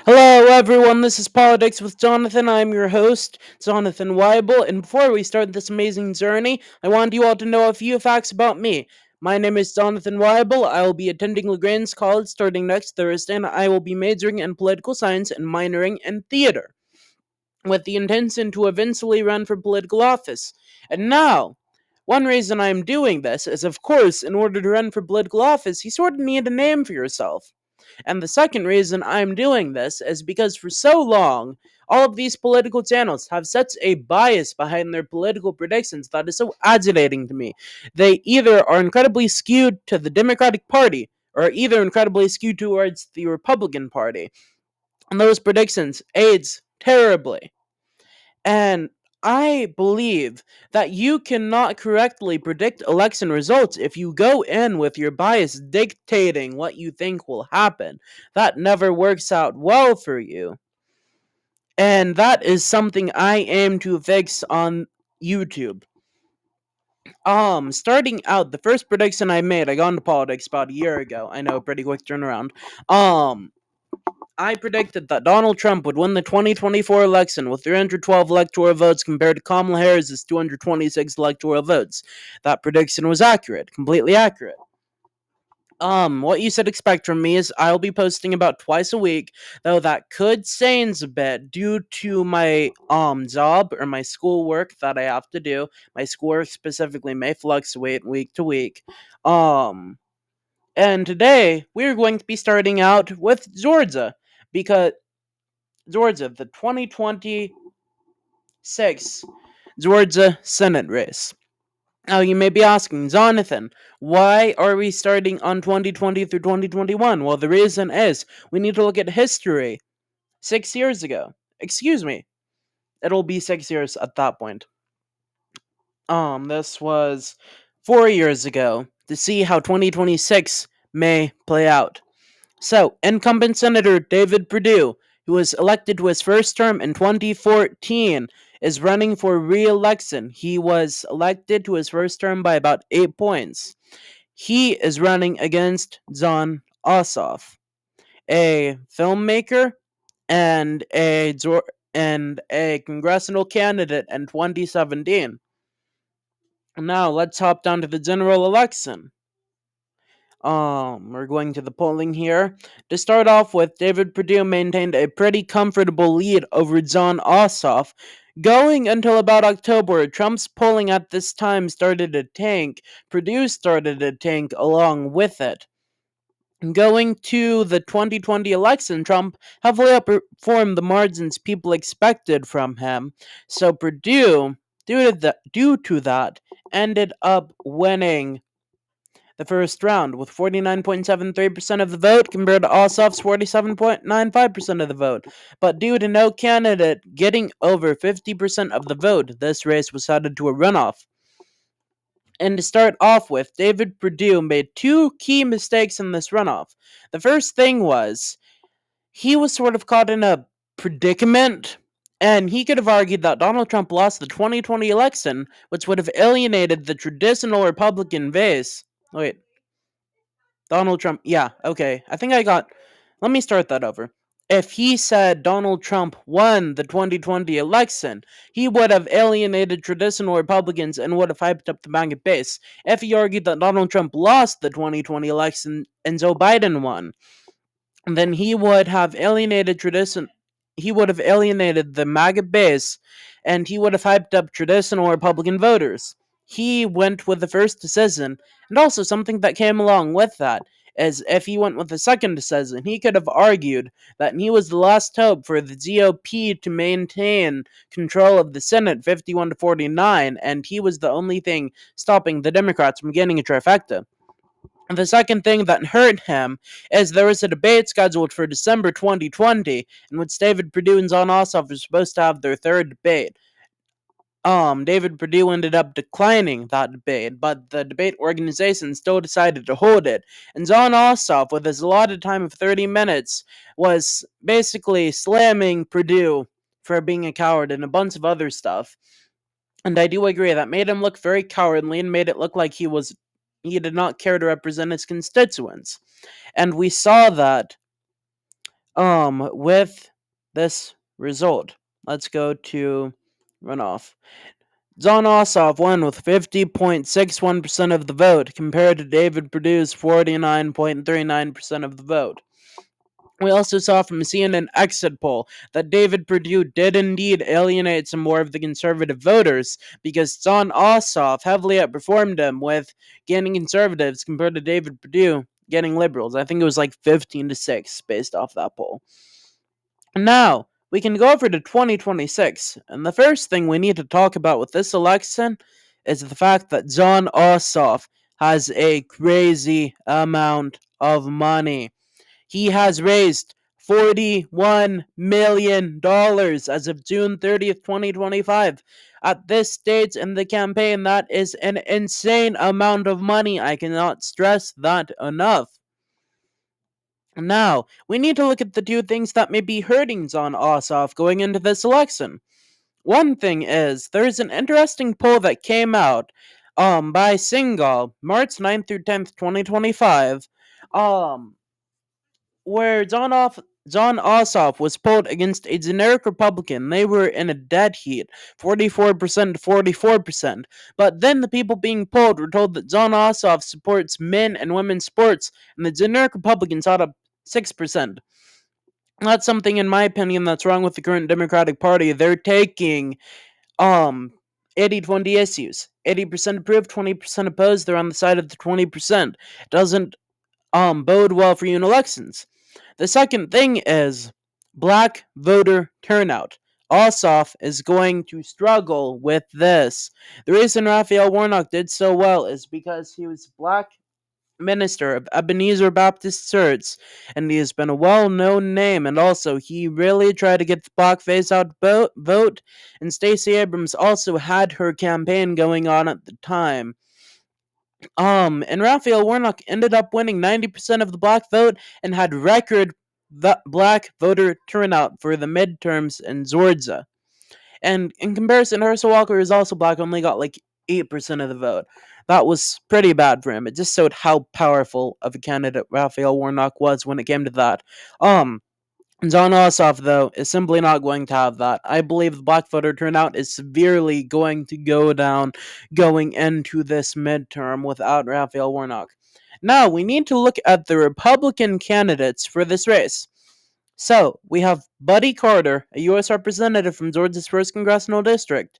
Hello, everyone. This is Politics with Jonathan. I'm your host, Jonathan Weibel. And before we start this amazing journey, I want you all to know a few facts about me. My name is Jonathan Weibel. I will be attending LaGrange College starting next Thursday, and I will be majoring in political science and minoring in theater, with the intention to eventually run for political office. And now, one reason I'm doing this is, of course, in order to run for political office, you sort of need a name for yourself. And the second reason I'm doing this is because for so long, all of these political channels have such a bias behind their political predictions that is so agitating to me. They either are incredibly skewed to the Democratic Party or either incredibly skewed towards the Republican Party. And those predictions aids terribly. And I believe that you cannot correctly predict election results if you go in with your bias dictating what you think will happen. That never works out well for you. And that is something I aim to fix on YouTube. Starting out, the first prediction I made, I got into politics about a year ago. I know, pretty quick turnaround. I predicted that Donald Trump would win the 2024 election with 312 electoral votes compared to Kamala Harris's 226 electoral votes. That prediction was accurate, completely accurate. What you should expect from me is I'll be posting about twice a week, though that could change a bit due to my job or my schoolwork that I have to do. My schoolwork specifically may fluctuate week to week. Um, and today we're going to be starting out with Georgia because the 2026 Georgia Senate race. Now, you may be asking, Jonathan, why are we starting on 2020 through 2021? Well, the reason is we need to look at history 6 years ago. Excuse me, it'll be 6 years at that point. This was 4 years ago to see how 2026 may play out. So, incumbent Senator David Perdue, who was elected to his first term in 2014, is running for re election. He was elected to his first term by about 8 points. He is running against Jon Ossoff, a filmmaker and a congressional candidate in 2017. Now, let's hop down to the general election. We're going to the polling here. To start off with, David Perdue maintained a pretty comfortable lead over Jon Ossoff. Going until about October, Trump's polling at this time started to tank. Perdue started to tank along with it. Going to the 2020 election, Trump heavily outperformed the margins people expected from him. So Perdue, due to that, ended up winning the first round with 49.73% of the vote compared to Ossoff's 47.95% of the vote. But due to no candidate getting over 50% of the vote, this race was headed to a runoff. And to start off with, David Perdue made two key mistakes in this runoff. The first thing was he was sort of caught in a predicament, and he could have argued that Donald Trump lost the 2020 election, which would have alienated the traditional Republican base. Wait, Donald Trump. Yeah, okay. I think I got. Let me start that over. If he said Donald Trump won the 2020 election, he would have alienated traditional Republicans and would have hyped up the MAGA base. If he argued that Donald Trump lost the 2020 election and Joe Biden won, then he would have alienated the MAGA base, and he would have hyped up traditional Republican voters. He went with the first decision, and also something that came along with that is if he went with the second decision, he could have argued that he was the last hope for the GOP to maintain control of the Senate 51 to 49, and he was the only thing stopping the Democrats from getting a trifecta. The second thing that hurt him is there was a debate scheduled for December 2020 in which David Perdue and Jon Ossoff were supposed to have their third debate. David Perdue ended up declining that debate, but the debate organization still decided to hold it. And Jon Ossoff, with his allotted time of 30 minutes, was basically slamming Perdue for being a coward and a bunch of other stuff. And I do agree that made him look very cowardly and made it look like he did not care to represent his constituents. And we saw that with this result. Let's go to runoff. Jon Ossoff won with 50.61% of the vote, compared to David Perdue's 49.39% of the vote. We also saw from a CNN exit poll that David Perdue did indeed alienate some more of the conservative voters, because Jon Ossoff heavily outperformed him with gaining conservatives compared to David Perdue getting liberals. I think it was like 15-6 based off that poll. Now, we can go over to 2026, and the first thing we need to talk about with this election is the fact that Jon Ossoff has a crazy amount of money. He has raised $41 million as of June 30th, 2025. At this stage in the campaign, that is an insane amount of money. I cannot stress that enough. Now, we need to look at the two things that may be hurting Jon Ossoff going into this election. One thing is, there's an interesting poll that came out by Singal, March 9th through 10th, 2025, where Jon Ossoff was polled against a generic Republican. They were in a dead heat, 44% to 44%. But then the people being polled were told that Jon Ossoff supports men and women's sports, and the generic Republican sought up 6%. That's something, in my opinion, that's wrong with the current Democratic Party. They're taking 80-20 issues. 80% approve, 20% oppose. They're on the side of the 20%. It doesn't bode well for you in elections. The second thing is black voter turnout. Ossoff is going to struggle with this. The reason Raphael Warnock did so well is because he was black minister of Ebenezer Baptist Church, and he has been a well-known name, and also he really tried to get the blackface out vote, and Stacey Abrams also had her campaign going on at the time. And Raphael Warnock ended up winning 90% of the black vote and had record black voter turnout for the midterms in Georgia. And in comparison, Herschel Walker is also black, only got like 8% of the vote. That was pretty bad for him. It just showed how powerful of a candidate Raphael Warnock was when it came to that. Jon Ossoff, though, is simply not going to have that. I believe the black voter turnout is severely going to go down going into this midterm without Raphael Warnock. Now, we need to look at the Republican candidates for this race. So, we have Buddy Carter, a U.S. representative from Georgia's 1st Congressional District,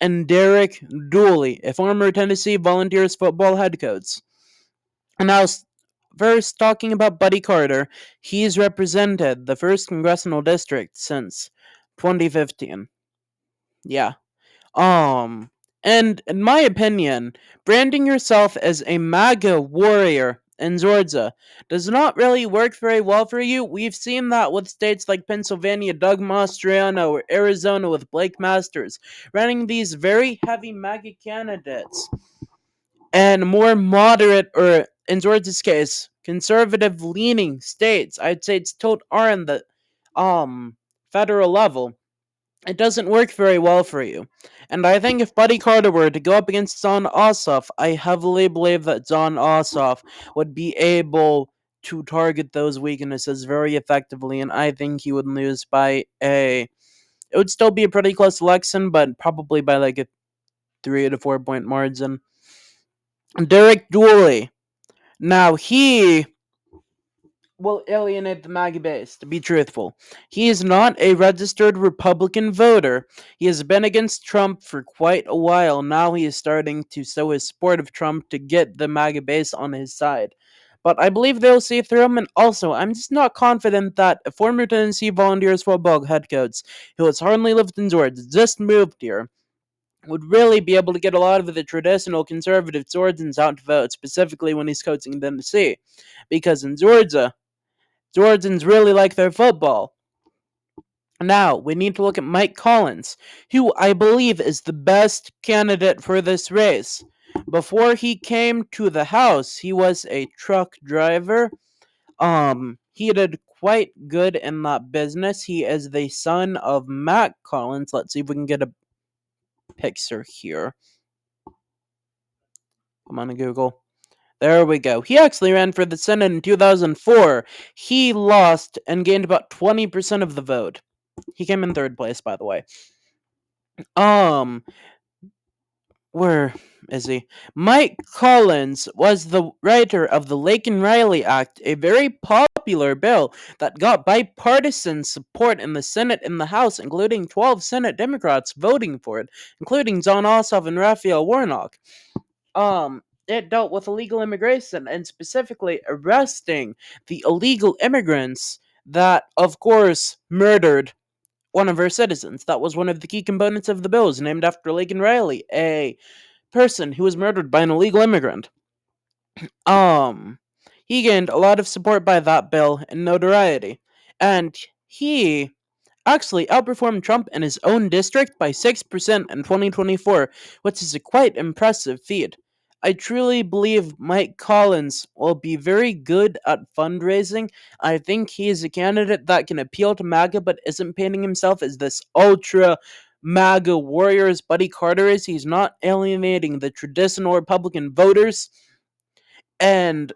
and Derek Dooley, a former Tennessee Volunteers football head coach. And now, first, talking about Buddy Carter, he's represented the 1st Congressional District since 2015. Yeah. And in my opinion, branding yourself as a MAGA warrior in Georgia does not really work very well for you. We've seen that with states like Pennsylvania, Doug Mastriano, or Arizona with Blake Masters, running these very heavy MAGA candidates, and more moderate, or in Georgia's case, conservative leaning states. I'd say it's tilt are in the federal level. It doesn't work very well for you. And I think if Buddy Carter were to go up against Jon Ossoff, I heavily believe that Jon Ossoff would be able to target those weaknesses very effectively, and I think he would lose by a. It would still be a pretty close election, but probably by like a 3 to 4 point margin. Derek Dooley. Now, he will alienate the MAGA base, to be truthful. He is not a registered Republican voter. He has been against Trump for quite a while. Now he is starting to show his support of Trump to get the MAGA base on his side. But I believe they'll see through him, and also, I'm just not confident that a former Tennessee Volunteers football head coach who has hardly lived in Georgia, just moved here, would really be able to get a lot of the traditional conservative Georgians out to vote, specifically when he's coaching Tennessee. Because in Georgia, Georgians really like their football. Now, we need to look at Mike Collins, who I believe is the best candidate for this race. Before he came to the House, he was a truck driver. He did quite good in that business. He is the son of Matt Collins. Let's see if we can get a picture here. Come on, Google. There we go. He actually ran for the Senate in 2004. He lost and gained about 20% of the vote. He came in third place, by the way. Um, where is he? Mike Collins was the writer of the Laken Riley Act, a very popular bill that got bipartisan support in the Senate and the House, including 12 Senate Democrats voting for it, including John Ossoff and Raphael Warnock. It dealt with illegal immigration and specifically arresting the illegal immigrants that, of course, murdered one of our citizens. That was one of the key components of the bill, is named after Laken Riley, a person who was murdered by an illegal immigrant. Um, he gained a lot of support by that bill and notoriety, and he actually outperformed Trump in his own district by 6% in 2024, which is a quite impressive feat. I truly believe Mike Collins will be very good at fundraising. I think he is a candidate that can appeal to MAGA but isn't painting himself as this ultra MAGA warrior as Buddy Carter is. He's not alienating the traditional Republican voters, and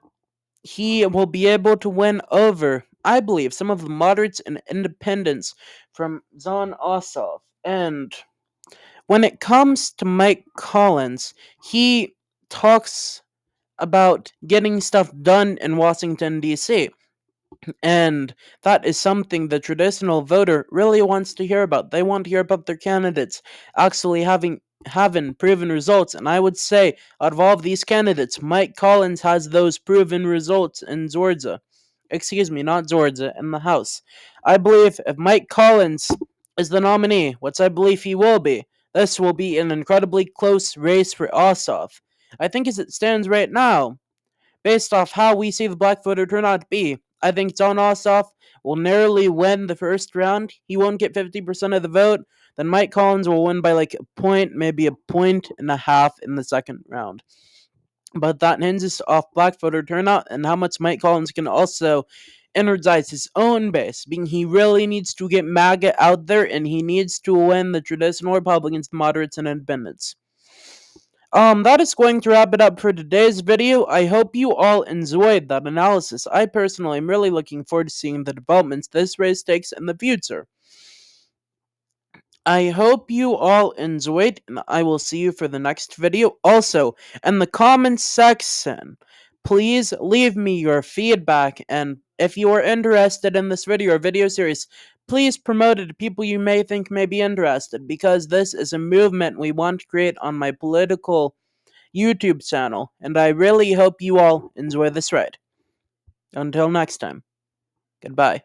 he will be able to win over, I believe, some of the moderates and independents from John Ossoff. And when it comes to Mike Collins, he talks about getting stuff done in Washington, D.C. And that is something the traditional voter really wants to hear about. They want to hear about their candidates actually having proven results. And I would say, out of all of these candidates, Mike Collins has those proven results in Georgia. Excuse me, not Georgia, in the House. I believe if Mike Collins is the nominee, which I believe he will be, this will be an incredibly close race for Ossoff. I think as it stands right now, based off how we see the black voter turnout to be, I think John Ossoff will narrowly win the first round. He won't get 50% of the vote. Then Mike Collins will win by like a point, maybe a point and a half in the second round. But that hinges off black voter turnout and how much Mike Collins can also energize his own base, being he really needs to get MAGA out there and he needs to win the traditional Republicans, the moderates, and independents. That is going to wrap it up for today's video. I hope you all enjoyed that analysis. I personally am really looking forward to seeing the developments this race takes in the future. I hope you all enjoyed, and I will see you for the next video. Also, in the comments section, please leave me your feedback, and if you are interested in this video or video series, please promote it to people you may think may be interested, because this is a movement we want to create on my political YouTube channel, and I really hope you all enjoy this ride. Until next time, goodbye.